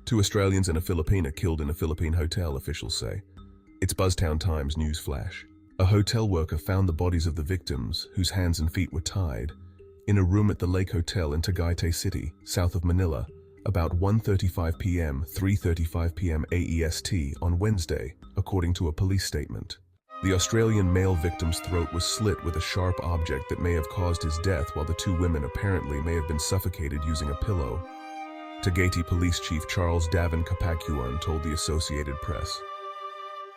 Two Australians and a Filipina killed in a Philippine hotel, officials say. It's Buzztown Times news flash. A hotel worker found the bodies of the victims, whose hands and feet were tied, in a room at the Lake Hotel in Tagaytay City, south of Manila, about 1:35 p.m., 3:35 p.m. AEST on Wednesday, according to a police statement. The Australian male victim's throat was slit with a sharp object that may have caused his death, while the two women apparently may have been suffocated using a pillow. Tagaytay Police Chief Charles Daven Capagcuan told the Associated Press.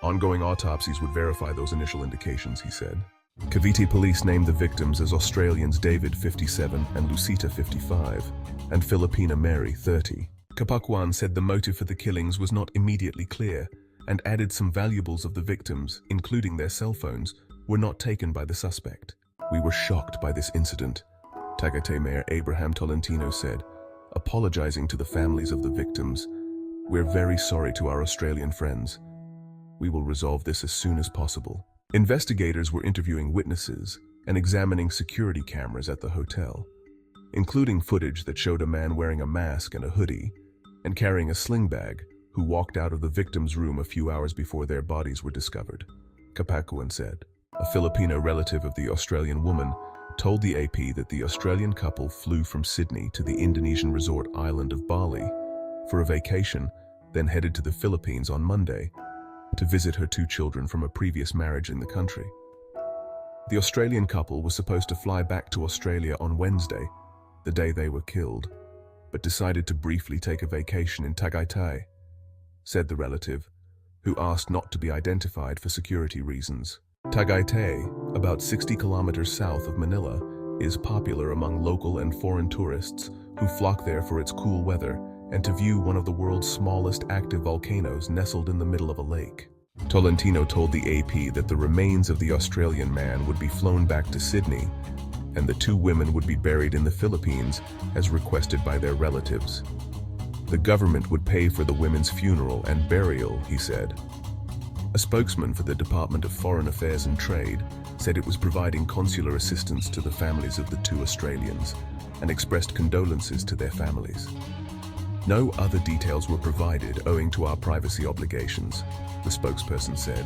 Ongoing autopsies would verify those initial indications, he said. Cavite Police named the victims as Australians David, 57, and Lucita, 55, and Filipina Mary, 30. Capagcuan said the motive for the killings was not immediately clear, and added some valuables of the victims, including their cell phones, were not taken by the suspect. We were shocked by this incident, Tagaytay Mayor Abraham Tolentino said, apologizing to the families of the victims. We're very sorry to our Australian friends. We will resolve this as soon as possible. Investigators were interviewing witnesses and examining security cameras at the hotel, including footage that showed a man wearing a mask and a hoodie and carrying a sling bag who walked out of the victim's room a few hours before their bodies were discovered, Capagcuan said. A Filipino relative of the Australian woman told the AP that the Australian couple flew from Sydney to the Indonesian resort island of Bali for a vacation, then headed to the Philippines on Monday to visit her two children from a previous marriage in the country. The Australian couple was supposed to fly back to Australia on Wednesday, the day they were killed, but decided to briefly take a vacation in Tagaytay, said the relative, who asked not to be identified for security reasons. Tagaytay, about 60 kilometers south of Manila, is popular among local and foreign tourists who flock there for its cool weather and to view one of the world's smallest active volcanoes nestled in the middle of a lake. Tolentino told the AP that the remains of the Australian man would be flown back to Sydney, and the two women would be buried in the Philippines as requested by their relatives. The government would pay for the women's funeral and burial, he said. A spokesman for the Department of Foreign Affairs and Trade said it was providing consular assistance to the families of the two Australians and expressed condolences to their families. No other details were provided owing to our privacy obligations, the spokesperson said.